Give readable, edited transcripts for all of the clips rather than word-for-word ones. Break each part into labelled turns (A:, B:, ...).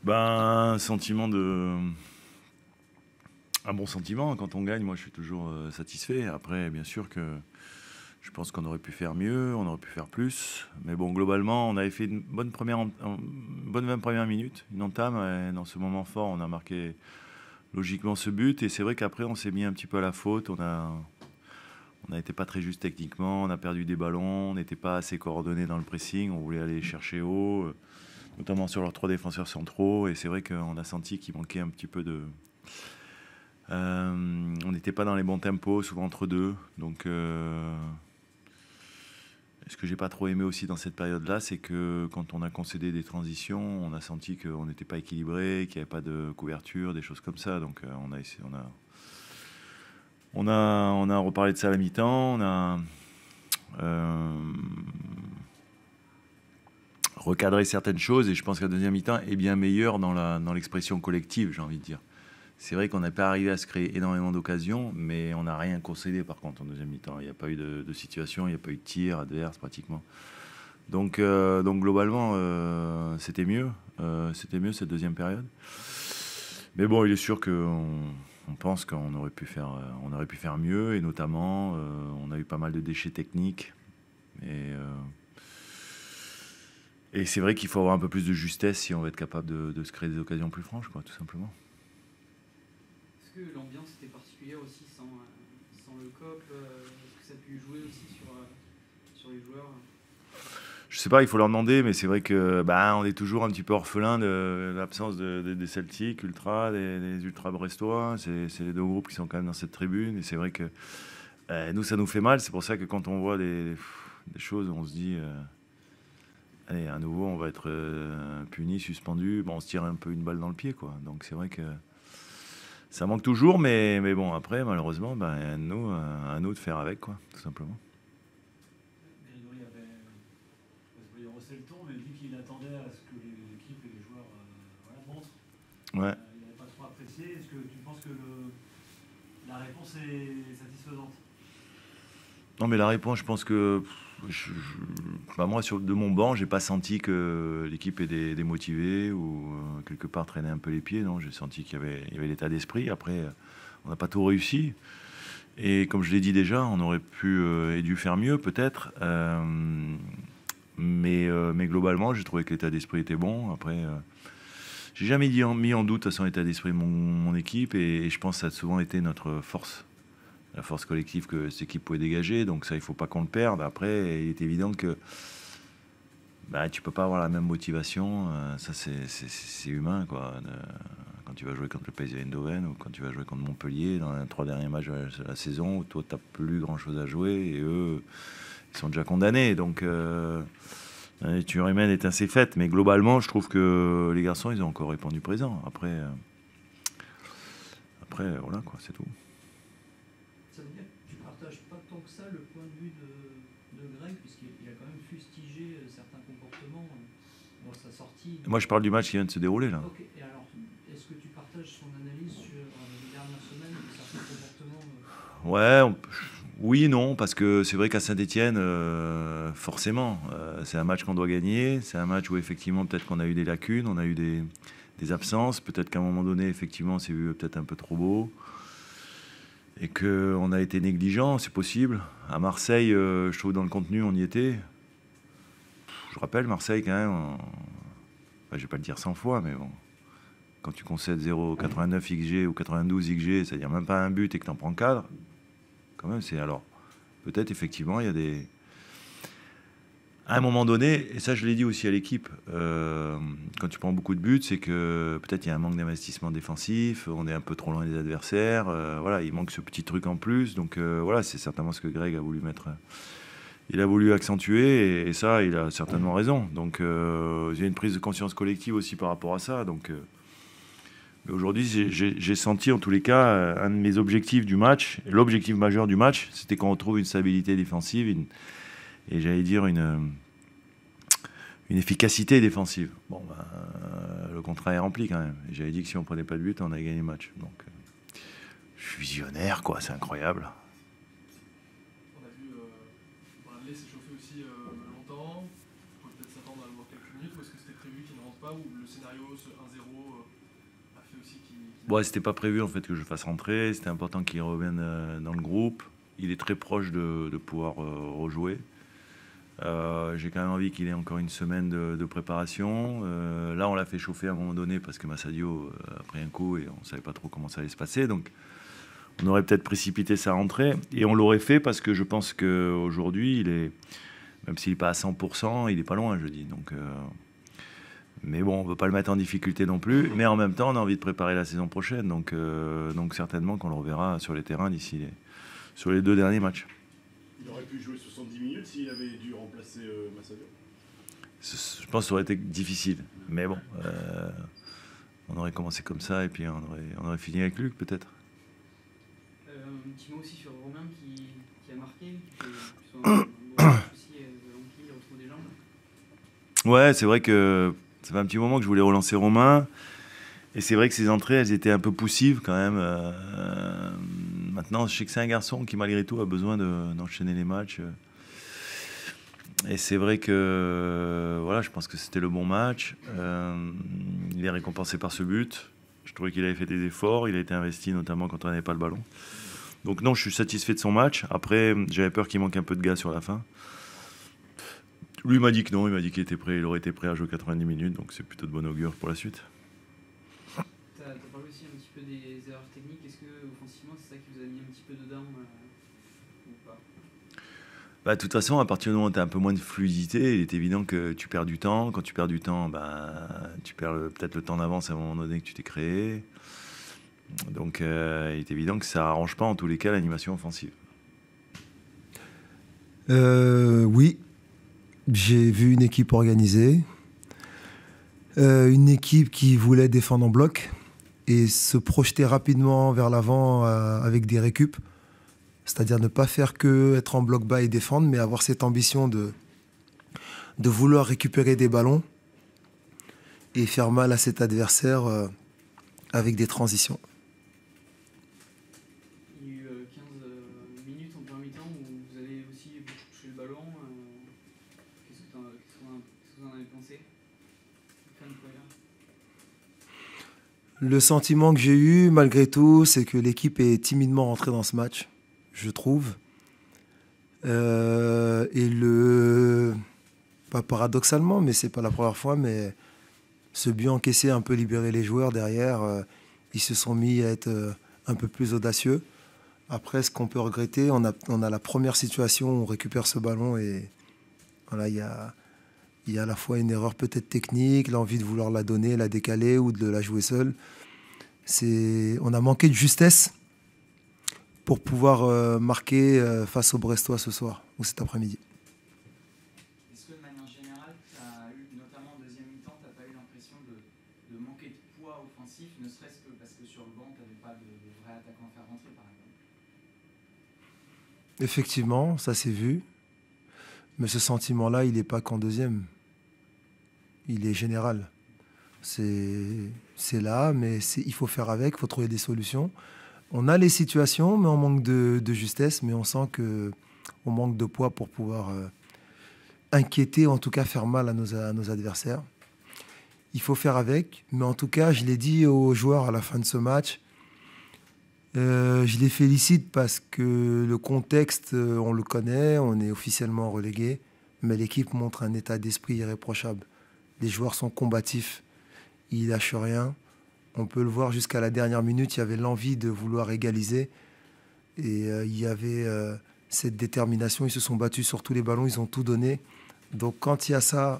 A: Ben, un sentiment de... Un bon sentiment. Quand on gagne, moi, je suis toujours satisfait. Après, bien sûr que je pense qu'on aurait pu faire mieux, on aurait pu faire plus. Mais bon, globalement, on avait fait une bonne bonne 20 premières minutes, une entame. Et dans ce moment fort, on a marqué logiquement ce but. Et c'est vrai qu'après, on s'est mis un petit peu à la faute. On n'a été pas très juste techniquement. On a perdu des ballons. On n'était pas assez coordonné dans le pressing. On voulait aller chercher haut, notamment sur leurs trois défenseurs centraux. Et c'est vrai qu'on a senti qu'il manquait un petit peu de... on n'était pas dans les bons tempos, souvent entre deux. Donc, ce que j'ai pas trop aimé aussi dans cette période-là, c'est que quand on a concédé des transitions, on a senti qu'on n'était pas équilibré, qu'il n'y avait pas de couverture, des choses comme ça. Donc, on a reparlé de ça à la mi-temps. On a euh, recadré certaines choses et je pense que la deuxième mi-temps est bien meilleure dans l'expression collective, j'ai envie de dire. C'est vrai qu'on n'a pas arrivé à se créer énormément d'occasions, mais on n'a rien concédé par contre en deuxième mi-temps. Il n'y a pas eu de situation, il n'y a pas eu de tir adverse pratiquement. Donc globalement, c'était mieux cette deuxième période. Mais bon, il est sûr qu'on pense qu'on aurait pu faire mieux, et notamment, on a eu pas mal de déchets techniques. Et c'est vrai qu'il faut avoir un peu plus de justesse si on veut être capable de se créer des occasions plus franches, quoi, tout simplement.
B: Est-ce que l'ambiance était particulière aussi sans le COP Est-ce que ça a pu jouer aussi sur les joueurs?
A: Je sais pas, il faut leur demander, mais c'est vrai que bah, on est toujours un petit peu orphelin de l'absence des Celtics, Ultra, des Ultra brestois. C'est les deux groupes qui sont quand même dans cette tribune. Et c'est vrai que nous, ça nous fait mal. C'est pour ça que quand on voit des choses, on se dit, allez, à nouveau, on va être puni, suspendu. Bon, on se tire un peu une balle dans le pied, quoi. Donc c'est vrai que ça manque toujours, mais bon, après, malheureusement, ben, à nous de faire avec, quoi, tout simplement.
C: Grégory avait rehaussé le ton, mais dit qu'il attendait à ce que l'équipe et les joueurs montrent.
A: Ouais.
C: Il n'avait pas trop apprécié. Est-ce que tu penses que la réponse est satisfaisante?
A: Non, mais la réponse, je pense que bah, moi, de mon banc, j'ai pas senti que l'équipe est démotivée ou quelque part traînait un peu les pieds. Non, j'ai senti il y avait l'état d'esprit. Après, on n'a pas tout réussi. Et comme je l'ai dit déjà, on aurait pu et dû faire mieux, peut-être. Mais globalement, j'ai trouvé que l'état d'esprit était bon. Après, j'ai jamais mis en doute à son état d'esprit mon équipe, et je pense que ça a souvent été notre force, la force collective que cette équipe pouvait dégager. Donc ça, il faut pas qu'on le perde. Après, il est évident que bah, tu peux pas avoir la même motivation. Ça, c'est humain, quoi. Quand tu vas jouer contre le PSV Eindhoven ou quand tu vas jouer contre Montpellier dans les 3 derniers matchs de la saison où toi, tu n'as plus grand-chose à jouer, et eux, ils sont déjà condamnés. Donc, la nature humaine est ainsi faite. Mais globalement, je trouve que les garçons, ils ont encore répondu présent. Après voilà, quoi, c'est tout.
B: Ça veut dire que tu partages pas tant que ça le point de vue de Greg, puisqu'il a quand même fustigé certains comportements dans sa sortie.
A: Moi, je parle du match qui vient de se dérouler, là.
B: Ok, et alors, est-ce que tu partages son analyse sur les dernières semaines de certains comportements
A: Ouais, oui, non, parce que c'est vrai qu'à Saint-Etienne, forcément, c'est un match qu'on doit gagner. C'est un match où effectivement, peut-être qu'on a eu des lacunes, on a eu des absences. Peut-être qu'à un moment donné, effectivement, c'est vu peut-être un peu trop beau. Et qu'on a été négligent, c'est possible. À Marseille, je trouve dans le contenu, on y était. Je rappelle, Marseille, quand même, enfin, je vais pas le dire 100 fois, mais bon, quand tu concèdes 0,89 XG ou 92 XG, c'est-à-dire même pas un but et que tu en prends 4, quand même, c'est alors. Peut-être, effectivement, il y a des. À un moment donné, et ça je l'ai dit aussi à l'équipe, quand tu prends beaucoup de buts, c'est que peut-être il y a un manque d'investissement défensif, on est un peu trop loin des adversaires, voilà, il manque ce petit truc en plus, donc voilà, c'est certainement ce que Greg a voulu mettre. Il a voulu accentuer, et ça, il a certainement raison. Donc il y a une prise de conscience collective aussi par rapport à ça. Donc mais aujourd'hui, j'ai senti en tous les cas un de mes objectifs du match, l'objectif majeur du match, c'était qu'on retrouve une stabilité défensive, et j'allais dire une efficacité défensive. Bon, ben, le contrat est rempli quand même. Et j'avais dit que si on prenait pas de but, on allait gagner le match. Donc, je suis visionnaire, quoi. C'est incroyable.
D: On a vu Bradley s'échauffer aussi longtemps. On peut peut-être s'attendre à le voir quelques minutes, ou est-ce que c'était prévu qu'il ne rentre pas? pas, ou le scénario, ce 1-0, a fait aussi qu'il...
A: Bon, c'était pas prévu en fait que je fasse rentrer. C'était important qu'il revienne dans le groupe. Il est très proche de pouvoir rejouer. J'ai quand même envie qu'il ait encore une semaine de préparation. Là, on l'a fait chauffer à un moment donné parce que Massadio a pris un coup et on ne savait pas trop comment ça allait se passer. Donc, on aurait peut-être précipité sa rentrée. Et on l'aurait fait parce que je pense qu'aujourd'hui, même s'il n'est pas à 100%, il n'est pas loin, je dis. Donc, mais bon, on ne veut pas le mettre en difficulté non plus. Mais en même temps, on a envie de préparer la saison prochaine. Donc certainement qu'on le reverra sur les terrains sur les 2 derniers matchs.
E: Il aurait pu jouer 70 minutes s'il avait dû remplacer Massadio.
A: Je pense que ça aurait été difficile. Mais bon, on aurait commencé comme ça et puis on aurait fini avec Luc peut-être.
B: Un petit mot aussi sur Romain qui a marqué, qui a un souci de l'enquille, il retrouve des jambes.
A: Ouais, c'est vrai que ça fait un petit moment que je voulais relancer Romain. Et c'est vrai que ses entrées, elles étaient un peu poussives quand même. Maintenant, je sais que c'est un garçon qui, malgré tout, a besoin d'enchaîner les matchs. Et c'est vrai que voilà, je pense que c'était le bon match. Il est récompensé par ce but. Je trouvais qu'il avait fait des efforts. Il a été investi, notamment quand on n'avait pas le ballon. Donc non, je suis satisfait de son match. Après, j'avais peur qu'il manque un peu de gars sur la fin. Lui m'a dit que non, il m'a dit qu'il était prêt, il aurait été prêt à jouer 90 minutes, donc c'est plutôt de bon augure pour la suite.
B: Tu as parlé aussi un petit peu des erreurs techniques. Est-ce que offensivement, c'est ça qui vous a mis un petit peu dedans ou pas?
A: Bah, de toute façon, à partir du moment où tu as un peu moins de fluidité, il est évident que tu perds du temps. Quand tu perds du temps, tu perds peut-être le temps d'avance à un moment donné que tu t'es créé. Donc il est évident que ça n'arrange pas en tous les cas l'animation offensive.
F: Oui. J'ai vu une équipe organisée, une équipe qui voulait défendre en bloc et se projeter rapidement vers l'avant avec des récup. C'est-à-dire ne pas faire que être en bloc bas et défendre, mais avoir cette ambition de vouloir récupérer des ballons et faire mal à cet adversaire avec des transitions.
B: Il y a eu 15 minutes en première mi-temps où vous avez aussi beaucoup touché le ballon. Qu'est-ce que vous en avez pensé?
F: Le sentiment que j'ai eu, malgré tout, c'est que l'équipe est timidement rentrée dans ce match, je trouve. Pas paradoxalement, mais c'est pas la première fois, mais ce but encaissé a un peu libéré les joueurs derrière. Ils se sont mis à être un peu plus audacieux. Après, ce qu'on peut regretter, on a la première situation où on récupère ce ballon et voilà, il y a à la fois une erreur peut-être technique, l'envie de vouloir la donner, la décaler ou de la jouer seule. On a manqué de justesse pour pouvoir marquer face aux Brestois ce soir ou cet après-midi.
G: Est-ce que de manière générale, tu as eu, notamment en deuxième mi-temps, tu n'as pas eu l'impression de manquer de poids offensif, ne serait-ce que parce que sur le banc, tu n'avais pas de vrai attaquant à faire rentrer, par exemple?
F: Effectivement, ça s'est vu. Mais ce sentiment-là, il n'est pas qu'en deuxième. Il est général. C'est là, mais il faut faire avec, il faut trouver des solutions. On a les situations, mais on manque de justesse, mais on sent qu'on manque de poids pour pouvoir inquiéter, ou en tout cas faire mal à nos adversaires. Il faut faire avec, mais en tout cas, je l'ai dit aux joueurs à la fin de ce match, je les félicite parce que le contexte, on le connaît, on est officiellement relégué, mais l'équipe montre un état d'esprit irréprochable. Les joueurs sont combatifs, ils ne lâchent rien. On peut le voir jusqu'à la dernière minute, il y avait l'envie de vouloir égaliser. Et il y avait cette détermination, ils se sont battus sur tous les ballons, ils ont tout donné. Donc quand il y a ça,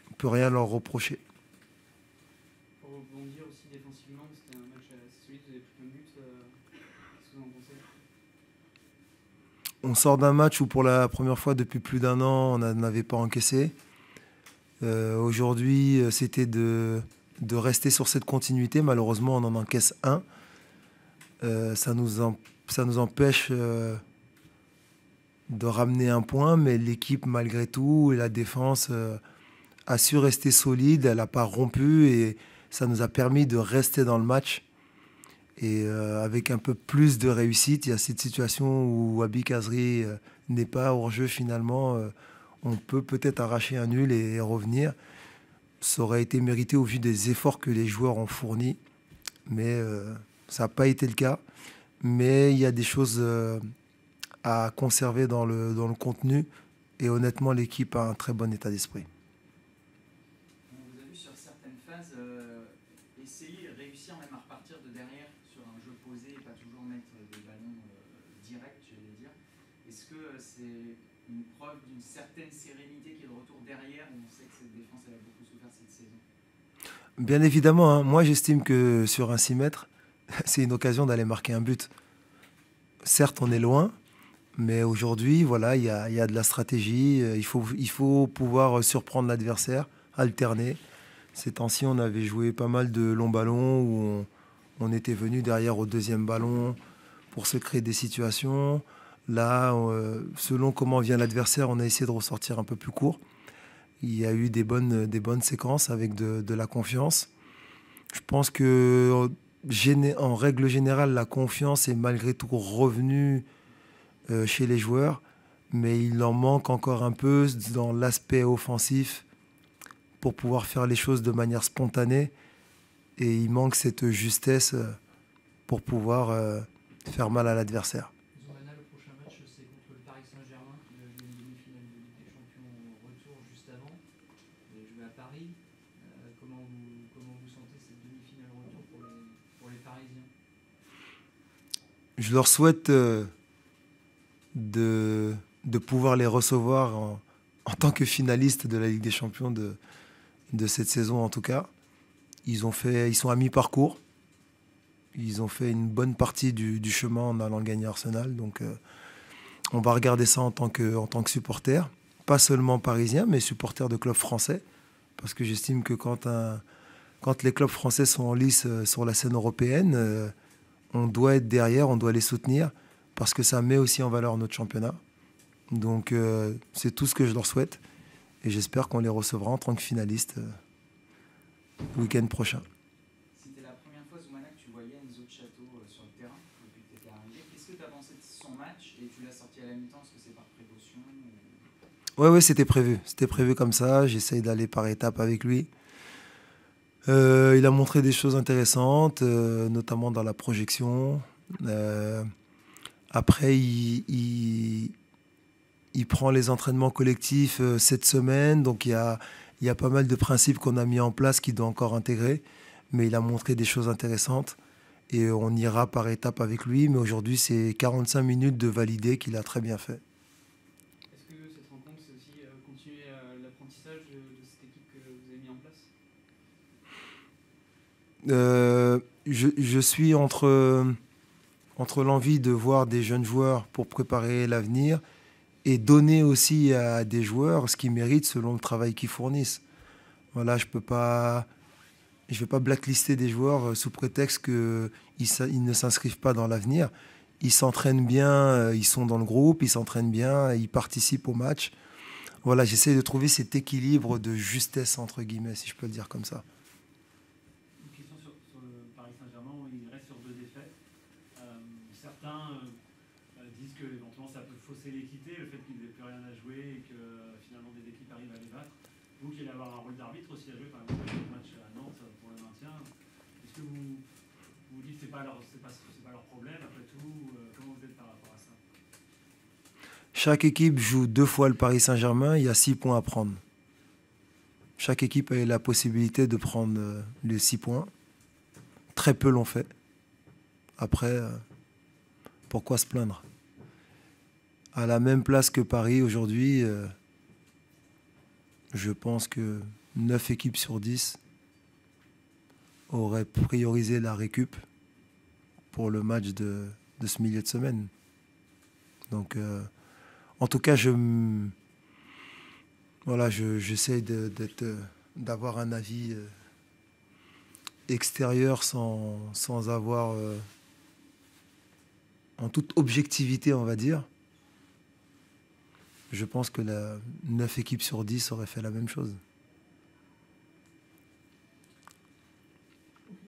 F: on ne peut rien leur reprocher.
B: Pour rebondir aussi défensivement, c'était un match assez solide, vous avez pris un but. Qu'est-ce que vous en pensez?
F: On sort d'un match où pour la première fois depuis plus d'1 an, on n'avait pas encaissé. Aujourd'hui, c'était de rester sur cette continuité. Malheureusement, on en encaisse un. Ça nous empêche de ramener un point, mais l'équipe, malgré tout, et la défense a su rester solide. Elle n'a pas rompu et ça nous a permis de rester dans le match. Et avec un peu plus de réussite, il y a cette situation où Wabi Kazri n'est pas hors jeu finalement. On peut peut-être arracher un nul et revenir. Ça aurait été mérité au vu des efforts que les joueurs ont fournis. Mais ça n'a pas été le cas. Mais il y a des choses à conserver dans le contenu. Et honnêtement, l'équipe a un très bon état d'esprit.
G: On vous a vu sur certaines phases essayer, réussir même à repartir de derrière sur un jeu posé et pas toujours mettre des ballons directs, j'allais dire. Est-ce que c'est une preuve d'une certaine sérénité qui est de retour derrière? On sait que cette défense elle a beaucoup souffert cette saison.
F: Bien évidemment, hein, moi j'estime que sur un 6 mètres, c'est une occasion d'aller marquer un but. Certes, on est loin, mais aujourd'hui, voilà, il y a de la stratégie. Il faut pouvoir surprendre l'adversaire, alterner. Ces temps-ci, on avait joué pas mal de longs ballons où on était venu derrière au deuxième ballon pour se créer des situations. Là, selon comment vient l'adversaire, on a essayé de ressortir un peu plus court. Il y a eu des bonnes séquences avec de la confiance. Je pense que, en règle générale, la confiance est malgré tout revenue chez les joueurs, mais il en manque encore un peu dans l'aspect offensif pour pouvoir faire les choses de manière spontanée. Et il manque cette justesse pour pouvoir faire mal à l'adversaire.
B: Zoumana, le prochain match, c'est contre le Paris Saint-Germain, qui va jouer une demi-finale de Ligue des Champions au retour juste avant. Vous allez jouer à Paris. Comment vous sentez cette demi-finale retour pour les Parisiens?
F: Je leur souhaite de pouvoir les recevoir en tant que finalistes de la Ligue des Champions de cette saison en tout cas. Ils sont à mi-parcours. Ils ont fait une bonne partie du chemin en allant gagner Arsenal. Donc on va regarder ça en tant que supporter. Pas seulement parisien, mais supporter de clubs français. Parce que j'estime que quand les clubs français sont en lice sur la scène européenne, on doit être derrière, on doit les soutenir. Parce que ça met aussi en valeur notre championnat. Donc c'est tout ce que je leur souhaite. Et j'espère qu'on les recevra en tant que finalistes le week-end prochain.
G: C'était la première fois, Zoumana, que tu voyais Enzo Chato sur le terrain depuis que tu étais arrivé. Qu'est-ce que tu as pensé de son match? Et tu l'as sorti à la mi-temps, est-ce que c'est par précaution
F: Ouais, c'était prévu. C'était prévu comme ça. J'essaye d'aller par étapes avec lui. Il a montré des choses intéressantes, notamment dans la projection. Après, il prend les entraînements collectifs cette semaine. Donc, il y a pas mal de principes qu'on a mis en place qu'il doit encore intégrer. Mais il a montré des choses intéressantes. Et on ira par étapes avec lui. Mais aujourd'hui, c'est 45 minutes de valider qu'il a très bien fait.
H: Est-ce que cette rencontre, c'est aussi continuer l'apprentissage de cette équipe que vous avez mis en place?
F: Je suis entre l'envie de voir des jeunes joueurs pour préparer l'avenir et donner aussi à des joueurs ce qu'ils méritent selon le travail qu'ils fournissent. Voilà, je ne vais pas blacklister des joueurs sous prétexte qu'ils ne s'inscrivent pas dans l'avenir. Ils s'entraînent bien, ils sont dans le groupe, ils s'entraînent bien, ils participent au match. Voilà, j'essaie de trouver cet équilibre de justesse, entre guillemets, si je peux le dire comme ça.
C: Une question sur le Paris Saint-Germain, où il reste sur 2 défaites. Certains disent que éventuellement ça peut fausser l'équité, le fait qu'ils n'aient plus rien à jouer et que finalement des équipes arrivent à les battre. Vous qui allez avoir un rôle d'arbitre aussi à jouer, par exemple le match à Nantes pour le maintien, est-ce que vous dites que c'est pas leur problème après tout? Comment vous êtes par rapport à ça?
F: Chaque équipe joue 2 fois le Paris Saint-Germain, il y a 6 points à prendre. Chaque équipe a eu la possibilité de prendre les 6 points. Très peu l'ont fait. Après, pourquoi se plaindre? À la même place que Paris aujourd'hui, je pense que 9 équipes sur 10 auraient priorisé la récup pour le match de ce milieu de semaine. Donc, en tout cas, j'essaie d'avoir un avis extérieur sans avoir, en toute objectivité, on va dire. Je pense que 9 équipes sur 10 auraient fait la même chose.